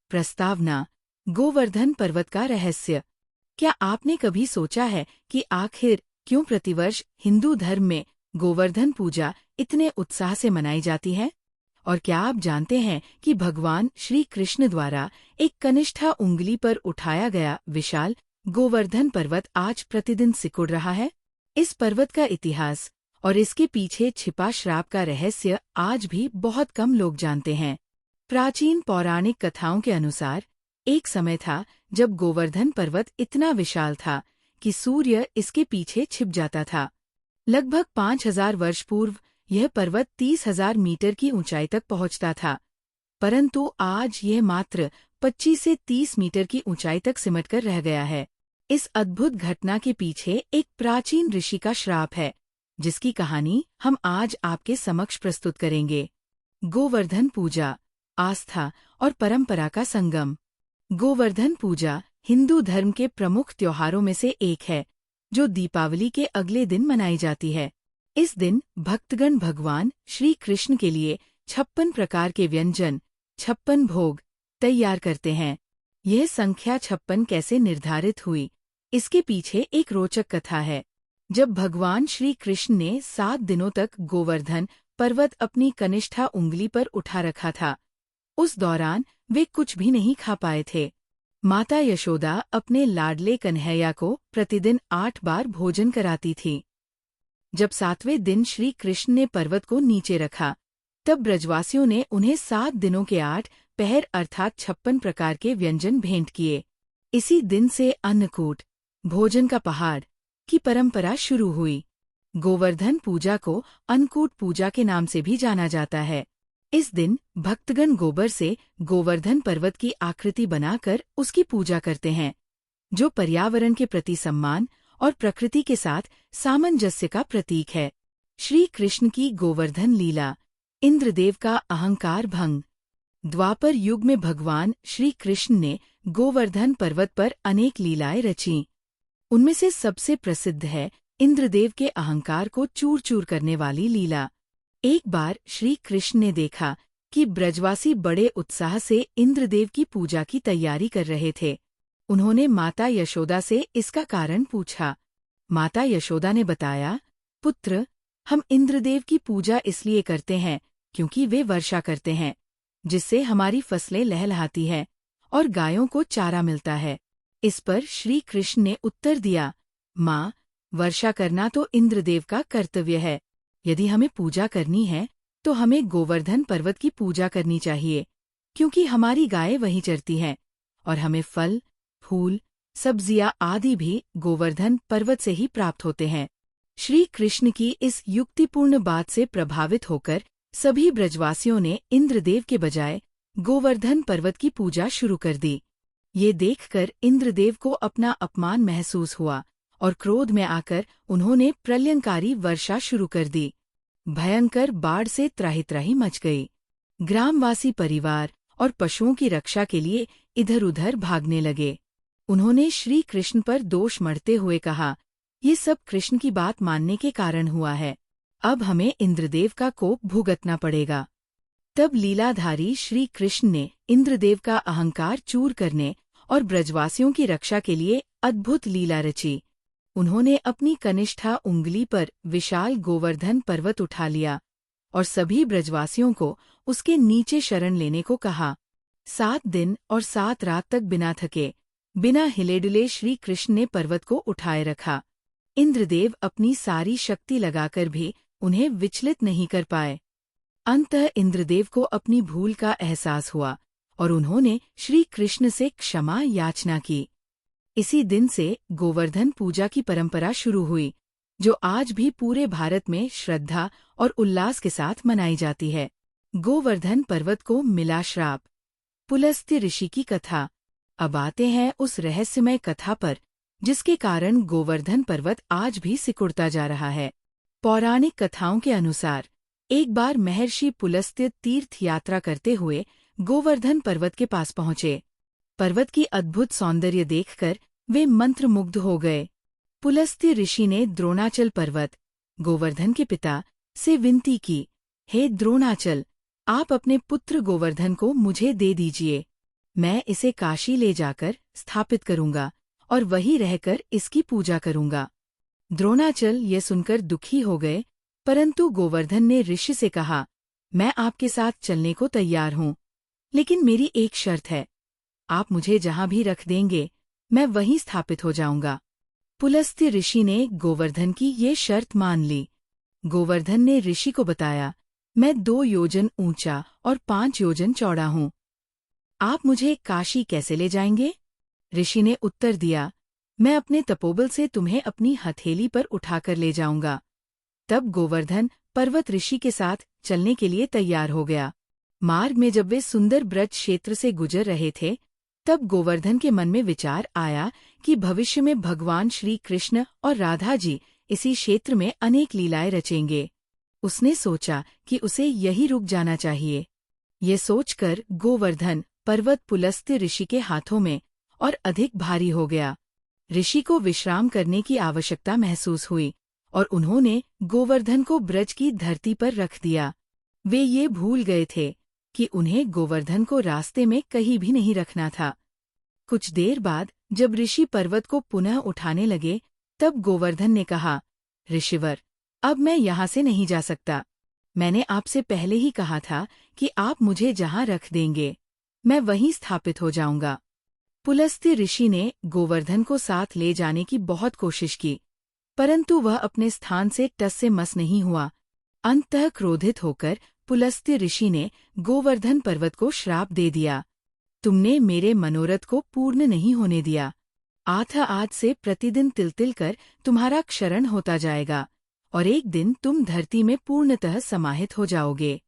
प्रस्तावना: गोवर्धन पर्वत का रहस्य। क्या आपने कभी सोचा है कि आखिर क्यों प्रतिवर्ष हिंदू धर्म में गोवर्धन पूजा इतने उत्साह से मनाई जाती है? और क्या आप जानते हैं कि भगवान श्री कृष्ण द्वारा एक कनिष्ठा उंगली पर उठाया गया विशाल गोवर्धन पर्वत आज प्रतिदिन सिकुड़ रहा है? इस पर्वत का इतिहास और इसके पीछे छिपा श्राप का रहस्य आज भी बहुत कम लोग जानते हैं। प्राचीन पौराणिक कथाओं के अनुसार एक समय था जब गोवर्धन पर्वत इतना विशाल था कि सूर्य इसके पीछे छिप जाता था। लगभग 5000 वर्ष पूर्व यह पर्वत 30,000 मीटर की ऊंचाई तक पहुंचता था, परंतु आज यह मात्र 25 से 30 मीटर की ऊंचाई तक सिमटकर रह गया है। इस अद्भुत घटना के पीछे एक प्राचीन ऋषि का श्राप है, जिसकी कहानी हम आज आपके समक्ष प्रस्तुत करेंगे। गोवर्धन पूजा, आस्था और परंपरा का संगम। गोवर्धन पूजा हिंदू धर्म के प्रमुख त्योहारों में से एक है, जो दीपावली के अगले दिन मनाई जाती है। इस दिन भक्तगण भगवान श्री कृष्ण के लिए 56 प्रकार के व्यंजन, 56 भोग तैयार करते हैं। यह संख्या 56 कैसे निर्धारित हुई, इसके पीछे एक रोचक कथा है। जब भगवान श्री कृष्ण ने 7 दिनों तक गोवर्धन पर्वत अपनी कनिष्ठा उंगली पर उठा रखा था, उस दौरान वे कुछ भी नहीं खा पाए थे। माता यशोदा अपने लाडले कन्हैया को प्रतिदिन 8 बार भोजन कराती थी। जब 7वें दिन श्री कृष्ण ने पर्वत को नीचे रखा, तब ब्रजवासियों ने उन्हें 7 दिनों के 8 पहर अर्थात 56 प्रकार के व्यंजन भेंट किए। इसी दिन से अन्नकूट, भोजन का पहाड़ की परंपरा शुरू हुई। गोवर्धन पूजा को अन्नकूट पूजा के नाम से भी जाना जाता है। इस दिन भक्तगण गोबर से गोवर्धन पर्वत की आकृति बनाकर उसकी पूजा करते हैं, जो पर्यावरण के प्रति सम्मान और प्रकृति के साथ सामंजस्य का प्रतीक है। श्री कृष्ण की गोवर्धन लीला। इंद्रदेव का अहंकार भंग। द्वापर युग में भगवान श्री कृष्ण ने गोवर्धन पर्वत पर अनेक लीलाएं रचीं। उनमें से सबसे प्रसिद्ध है इंद्रदेव के अहंकार को चूर चूर करने वाली लीला। एक बार श्री कृष्ण ने देखा कि ब्रजवासी बड़े उत्साह से इंद्रदेव की पूजा की तैयारी कर रहे थे। उन्होंने माता यशोदा से इसका कारण पूछा। माता यशोदा ने बताया, पुत्र, हम इंद्रदेव की पूजा इसलिए करते हैं क्योंकि वे वर्षा करते हैं, जिससे हमारी फसलें लहलहाती हैं और गायों को चारा मिलता है। इस पर श्री कृष्ण ने उत्तर दिया, माँ, वर्षा करना तो इंद्रदेव का कर्तव्य है। यदि हमें पूजा करनी है तो हमें गोवर्धन पर्वत की पूजा करनी चाहिए, क्योंकि हमारी गायें वहीं चरती हैं और हमें फल, फूल, सब्जियां आदि भी गोवर्धन पर्वत से ही प्राप्त होते हैं। श्री कृष्ण की इस युक्तिपूर्ण बात से प्रभावित होकर सभी ब्रजवासियों ने इंद्रदेव के बजाय गोवर्धन पर्वत की पूजा शुरू कर दी। ये देखकर इंद्रदेव को अपना अपमान महसूस हुआ और क्रोध में आकर उन्होंने प्रलयंकारी वर्षा शुरू कर दी। भयंकर बाढ़ से त्राहि मच गई। ग्रामवासी परिवार और पशुओं की रक्षा के लिए इधर-उधर भागने लगे। उन्होंने श्री कृष्ण पर दोष मढ़ते हुए कहा, ये सब कृष्ण की बात मानने के कारण हुआ है। अब हमें इंद्रदेव का कोप भुगतना पड़ेगा। तब लीलाधारी श्री कृष्ण ने इंद्रदेव का अहंकार चूर करने और ब्रजवासियों की रक्षा के लिए अद्भुत लीला रची। उन्होंने अपनी कनिष्ठा उंगली पर विशाल गोवर्धन पर्वत उठा लिया और सभी ब्रजवासियों को उसके नीचे शरण लेने को कहा। 7 दिन और 7 रात तक बिना थके, बिना हिले-डुले श्री कृष्ण ने पर्वत को उठाए रखा। इंद्रदेव अपनी सारी शक्ति लगाकर भी उन्हें विचलित नहीं कर पाए। अंततः इंद्रदेव को अपनी भूल का एहसास हुआ और उन्होंने श्री कृष्ण से क्षमा याचना की। इसी दिन से गोवर्धन पूजा की परंपरा शुरू हुई, जो आज भी पूरे भारत में श्रद्धा और उल्लास के साथ मनाई जाती है। गोवर्धन पर्वत को मिला श्राप। पुलस्त्य ऋषि की कथा। अब आते हैं उस रहस्यमय कथा पर, जिसके कारण गोवर्धन पर्वत आज भी सिकुड़ता जा रहा है। पौराणिक कथाओं के अनुसार एक बार महर्षि पुलस्त्य तीर्थ यात्रा करते हुए गोवर्धन पर्वत के पास पहुंचे। पर्वत की अद्भुत सौंदर्य देखकर वे मंत्रमुग्ध हो गए। पुलस्त्य ऋषि ने द्रोणाचल पर्वत, गोवर्धन के पिता, से विनती की, हे द्रोणाचल, आप अपने पुत्र गोवर्धन को मुझे दे दीजिए। मैं इसे काशी ले जाकर स्थापित करूंगा और वहीं रहकर इसकी पूजा करूंगा। द्रोणाचल ये सुनकर दुखी हो गए, परंतु गोवर्धन ने ऋषि से कहा, मैं आपके साथ चलने को तैयार हूँ, लेकिन मेरी एक शर्त है। आप मुझे जहाँ भी रख देंगे, मैं वहीं स्थापित हो जाऊंगा। पुलस्त्य ऋषि ने गोवर्धन की ये शर्त मान ली। गोवर्धन ने ऋषि को बताया, मैं 2 योजन ऊंचा और 5 योजन चौड़ा हूँ। आप मुझे काशी कैसे ले जाएंगे? ऋषि ने उत्तर दिया, मैं अपने तपोबल से तुम्हें अपनी हथेली पर उठाकर ले जाऊंगा। तब गोवर्धन पर्वत ऋषि के साथ चलने के लिए तैयार हो गया। मार्ग में जब वे सुंदर ब्रज क्षेत्र से गुजर रहे थे, तब गोवर्धन के मन में विचार आया कि भविष्य में भगवान श्री कृष्ण और राधा जी इसी क्षेत्र में अनेक लीलाएं रचेंगे। उसने सोचा कि उसे यही रुक जाना चाहिए। ये सोचकर गोवर्धन पर्वत पुलस्त्य ऋषि के हाथों में और अधिक भारी हो गया। ऋषि को विश्राम करने की आवश्यकता महसूस हुई और उन्होंने गोवर्धन को ब्रज की धरती पर रख दिया। वे ये भूल गए थे कि उन्हें गोवर्धन को रास्ते में कहीं भी नहीं रखना था। कुछ देर बाद जब ऋषि पर्वत को पुनः उठाने लगे, तब गोवर्धन ने कहा, ऋषिवर, अब मैं यहाँ से नहीं जा सकता। मैंने आपसे पहले ही कहा था कि आप मुझे जहाँ रख देंगे, मैं वहीं स्थापित हो जाऊंगा। पुलस्त्य ऋषि ने गोवर्धन को साथ ले जाने की बहुत कोशिश की, परंतु वह अपने स्थान से टस से मस नहीं हुआ। अंततः क्रोधित होकर पुलस्त्य ऋषि ने गोवर्धन पर्वत को श्राप दे दिया, तुमने मेरे मनोरथ को पूर्ण नहीं होने दिया। आज से प्रतिदिन तिल कर तुम्हारा क्षरण होता जाएगा और एक दिन तुम धरती में पूर्णतः समाहित हो जाओगे।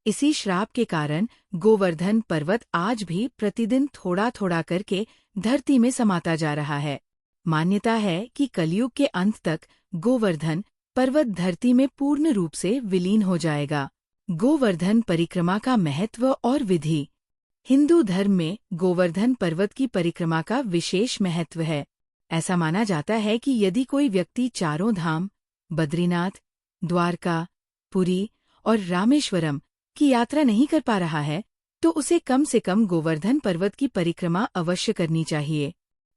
इसी श्राप के कारण गोवर्धन पर्वत आज भी प्रतिदिन थोड़ा थोड़ा करके धरती में समाता जा रहा है। मान्यता है कि कलयुग के अंत तक गोवर्धन पर्वत धरती में पूर्ण रूप से विलीन हो जाएगा। गोवर्धन परिक्रमा का महत्व और विधि। हिंदू धर्म में गोवर्धन पर्वत की परिक्रमा का विशेष महत्व है। ऐसा माना जाता है कि यदि कोई व्यक्ति चारों धाम बद्रीनाथ, द्वारका, पुरी और रामेश्वरम की यात्रा नहीं कर पा रहा है, तो उसे कम से कम गोवर्धन पर्वत की परिक्रमा अवश्य करनी चाहिए।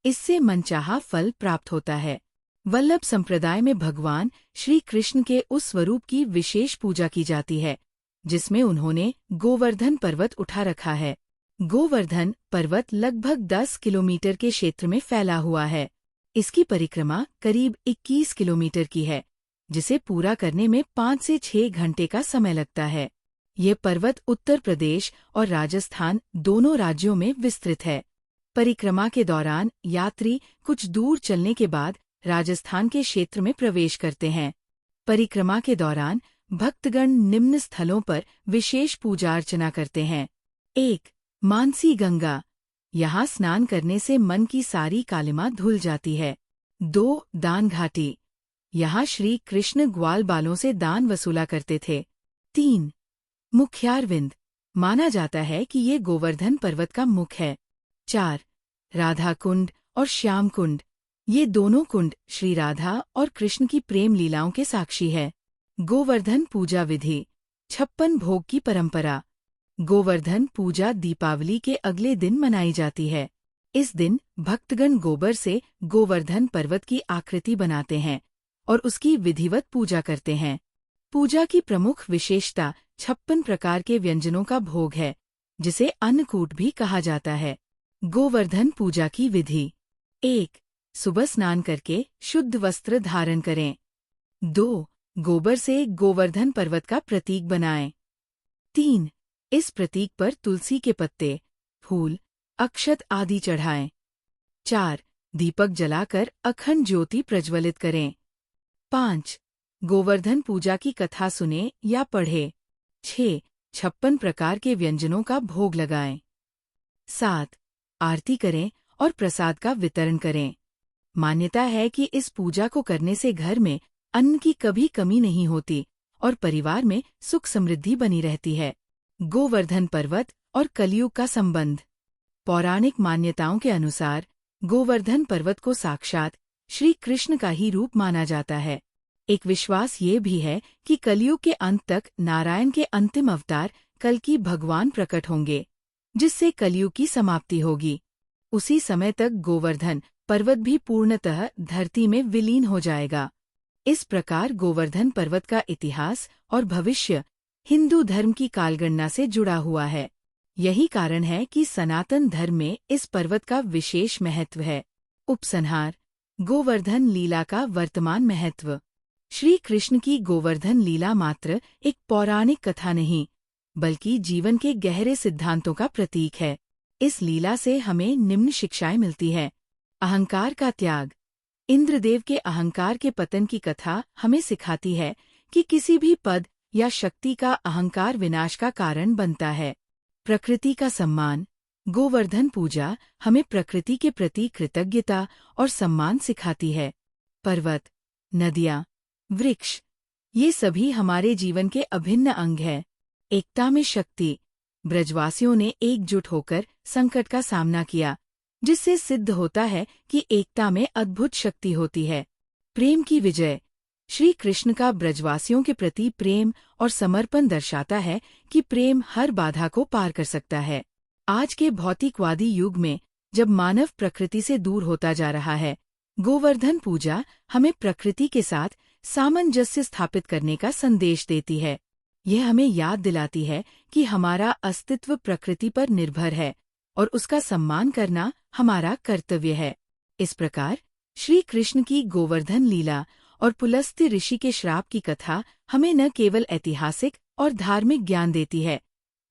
इससे मनचाहा फल प्राप्त होता है। वल्लभ संप्रदाय में भगवान श्री कृष्ण के उस स्वरूप की विशेष पूजा की जाती है जिसमें उन्होंने गोवर्धन पर्वत उठा रखा है। गोवर्धन पर्वत लगभग 10 किलोमीटर के क्षेत्र में फैला हुआ है। इसकी परिक्रमा करीब 21 किलोमीटर की है, जिसे पूरा करने में 5 से 6 घंटे का समय लगता है। ये पर्वत उत्तर प्रदेश और राजस्थान दोनों राज्यों में विस्तृत है। परिक्रमा के दौरान यात्री कुछ दूर चलने के बाद राजस्थान के क्षेत्र में प्रवेश करते हैं। परिक्रमा के दौरान भक्तगण निम्न स्थलों पर विशेष पूजा अर्चना करते हैं। 1. मानसी गंगा। यहाँ स्नान करने से मन की सारी कालिमा धुल जाती है। 2. दान घाटी। यहाँ श्री कृष्ण ग्वाल बालों से दान वसूला करते थे। 3. मुख्यारविंद। माना जाता है कि ये गोवर्धन पर्वत का मुख है। 4. राधा कुंड और श्याम कुंड। ये दोनों कुंड श्री राधा और कृष्ण की प्रेम लीलाओं के साक्षी है। गोवर्धन पूजा विधि। 56 भोग की परंपरा। गोवर्धन पूजा दीपावली के अगले दिन मनाई जाती है। इस दिन भक्तगण गोबर से गोवर्धन पर्वत की आकृति बनाते हैं और उसकी विधिवत पूजा करते हैं। पूजा की प्रमुख विशेषता 56 प्रकार के व्यंजनों का भोग है, जिसे अन्नकूट भी कहा जाता है। गोवर्धन पूजा की विधि। 1. सुबह स्नान करके शुद्ध वस्त्र धारण करें। 2. गोबर से गोवर्धन पर्वत का प्रतीक बनाएं। 3. इस प्रतीक पर तुलसी के पत्ते, फूल, अक्षत आदि चढ़ाएं। 4. दीपक जलाकर अखंड ज्योति प्रज्वलित करें। 5. गोवर्धन पूजा की कथा सुने या पढ़े। 6. 56 प्रकार के व्यंजनों का भोग लगाएं। 7. आरती करें और प्रसाद का वितरण करें। मान्यता है कि इस पूजा को करने से घर में अन्न की कभी कमी नहीं होती और परिवार में सुख समृद्धि बनी रहती है। गोवर्धन पर्वत और कलयुग का संबंध। पौराणिक मान्यताओं के अनुसार गोवर्धन पर्वत को साक्षात श्री कृष्ण का ही रूप माना जाता है। एक विश्वास ये भी है कि कलयुग के अंत तक नारायण के अंतिम अवतार कल्कि भगवान प्रकट होंगे। जिससे कलयुग की समाप्ति होगी। उसी समय तक गोवर्धन पर्वत भी पूर्णतः धरती में विलीन हो जाएगा। इस प्रकार गोवर्धन पर्वत का इतिहास और भविष्य हिंदू धर्म की कालगणना से जुड़ा हुआ है। यही कारण है कि सनातन धर्म में इस पर्वत का विशेष महत्व है। उपसंहार: गोवर्धन लीला का वर्तमान महत्व। श्री कृष्ण की गोवर्धन लीला मात्र एक पौराणिक कथा नहीं, बल्कि जीवन के गहरे सिद्धांतों का प्रतीक है। इस लीला से हमें निम्न शिक्षाएं मिलती है। अहंकार का त्याग। इंद्रदेव के अहंकार के पतन की कथा हमें सिखाती है कि किसी भी पद या शक्ति का अहंकार विनाश का कारण बनता है। प्रकृति का सम्मान। गोवर्धन पूजा हमें प्रकृति के प्रति कृतज्ञता और सम्मान सिखाती है। पर्वत, नदियाँ, वृक्ष, ये सभी हमारे जीवन के अभिन्न अंग हैं। एकता में शक्ति। ब्रजवासियों ने एकजुट होकर संकट का सामना किया, जिससे सिद्ध होता है कि एकता में अद्भुत शक्ति होती है। प्रेम की विजय। श्री कृष्ण का ब्रजवासियों के प्रति प्रेम और समर्पण दर्शाता है कि प्रेम हर बाधा को पार कर सकता है। आज के भौतिकवादी युग में जब मानव प्रकृति से दूर होता जा रहा है, गोवर्धन पूजा हमें प्रकृति के साथ सामंजस्य स्थापित करने का संदेश देती है। यह हमें याद दिलाती है कि हमारा अस्तित्व प्रकृति पर निर्भर है और उसका सम्मान करना हमारा कर्तव्य है। इस प्रकार श्री कृष्ण की गोवर्धन लीला और पुलस्त्य ऋषि के श्राप की कथा हमें न केवल ऐतिहासिक और धार्मिक ज्ञान देती है,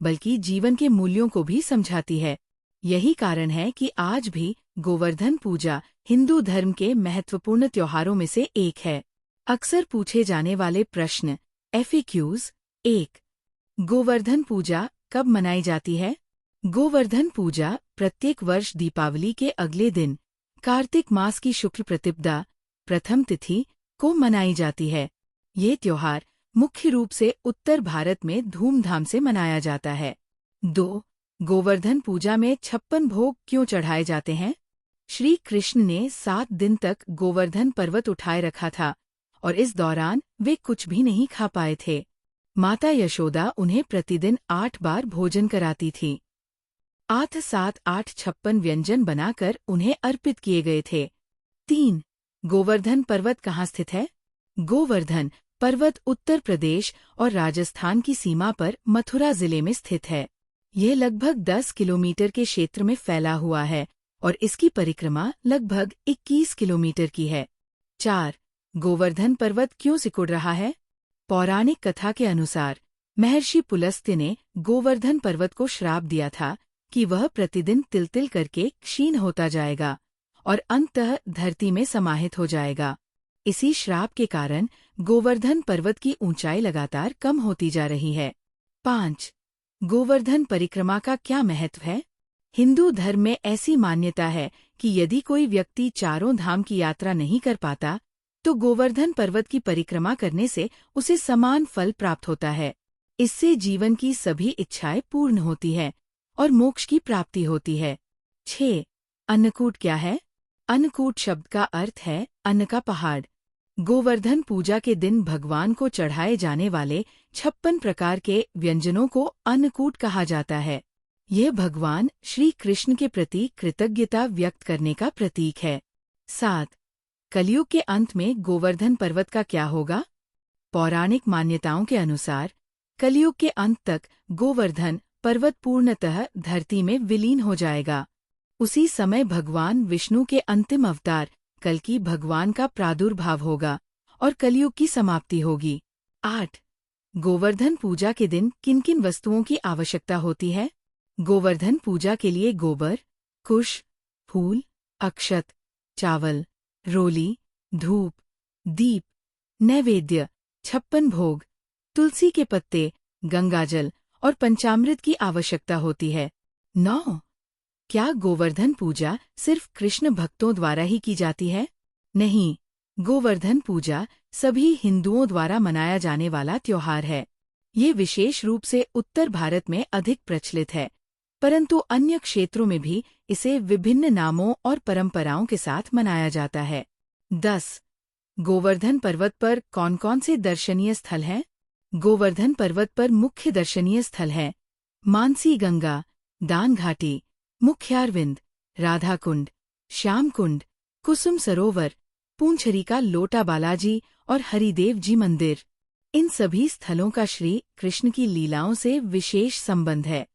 बल्कि जीवन के मूल्यों को भी समझाती है। यही कारण है कि आज भी गोवर्धन पूजा हिंदू धर्म के महत्वपूर्ण त्योहारों में से एक है। अक्सर पूछे जाने वाले प्रश्न FAQs। 1. गोवर्धन पूजा कब मनाई जाती है? गोवर्धन पूजा प्रत्येक वर्ष दीपावली के अगले दिन कार्तिक मास की शुक्ल प्रतिपदा प्रथम तिथि को मनाई जाती है। ये त्योहार मुख्य रूप से उत्तर भारत में धूमधाम से मनाया जाता है। 2. गोवर्धन पूजा में 56 भोग क्यों चढ़ाए जाते हैं? श्री कृष्ण ने 7 दिन तक गोवर्धन पर्वत उठाए रखा था और इस दौरान वे कुछ भी नहीं खा पाए थे। माता यशोदा उन्हें प्रतिदिन 8 बार भोजन कराती थी। 8 7 8 56 व्यंजन बनाकर उन्हें अर्पित किए गए थे। 3. गोवर्धन पर्वत कहाँ स्थित है? गोवर्धन पर्वत उत्तर प्रदेश और राजस्थान की सीमा पर मथुरा जिले में स्थित है। यह लगभग 10 किलोमीटर के क्षेत्र में फैला हुआ है और इसकी परिक्रमा लगभग 21 किलोमीटर की है। 4. गोवर्धन पर्वत क्यों सिकुड़ रहा है? पौराणिक कथा के अनुसार महर्षि पुलस्त्य ने गोवर्धन पर्वत को श्राप दिया था कि वह प्रतिदिन तिल-तिल करके क्षीण होता जाएगा और अंततः धरती में समाहित हो जाएगा। इसी श्राप के कारण गोवर्धन पर्वत की ऊंचाई लगातार कम होती जा रही है। 5. गोवर्धन परिक्रमा का क्या महत्व है? हिंदू धर्म में ऐसी मान्यता है कि यदि कोई व्यक्ति चारों धाम की यात्रा नहीं कर पाता, तो गोवर्धन पर्वत की परिक्रमा करने से उसे समान फल प्राप्त होता है। इससे जीवन की सभी इच्छाएं पूर्ण होती है और मोक्ष की प्राप्ति होती है। 6. अन्नकूट क्या है? अन्नकूट शब्द का अर्थ है अन्न का पहाड़। गोवर्धन पूजा के दिन भगवान को चढ़ाए जाने वाले 56 प्रकार के व्यंजनों को अन्नकूट कहा जाता है। यह भगवान श्री कृष्ण के प्रति कृतज्ञता व्यक्त करने का प्रतीक है। 7. कलयुग के अंत में गोवर्धन पर्वत का क्या होगा? पौराणिक मान्यताओं के अनुसार कलयुग के अंत तक गोवर्धन पर्वत पूर्णतः धरती में विलीन हो जाएगा। उसी समय भगवान विष्णु के अंतिम अवतार कल्कि भगवान का प्रादुर्भाव होगा और कलयुग की समाप्ति होगी। 8. गोवर्धन पूजा के दिन किन किन वस्तुओं की आवश्यकता होती है? गोवर्धन पूजा के लिए गोबर, कुश, फूल, अक्षत, चावल, रोली, धूप, दीप, नैवेद्य, 56 भोग, तुलसी के पत्ते, गंगाजल और पंचामृत की आवश्यकता होती है। 9. क्या गोवर्धन पूजा सिर्फ कृष्ण भक्तों द्वारा ही की जाती है? नहीं, गोवर्धन पूजा सभी हिंदुओं द्वारा मनाया जाने वाला त्योहार है। ये विशेष रूप से उत्तर भारत में अधिक प्रचलित है, परंतु अन्य क्षेत्रों में भी इसे विभिन्न नामों और परंपराओं के साथ मनाया जाता है। 10. गोवर्धन पर्वत पर कौन-कौन से दर्शनीय स्थल हैं? गोवर्धन पर्वत पर मुख्य दर्शनीय स्थल हैं मानसी गंगा, दान घाटी, मुख्यारविंद, राधा कुंड, श्याम कुंड, कुसुम सरोवर, पूंछरी का लोटा बालाजी और हरिदेव जी मंदिर। इन सभी स्थलों का श्री कृष्ण की लीलाओं से विशेष संबंध है।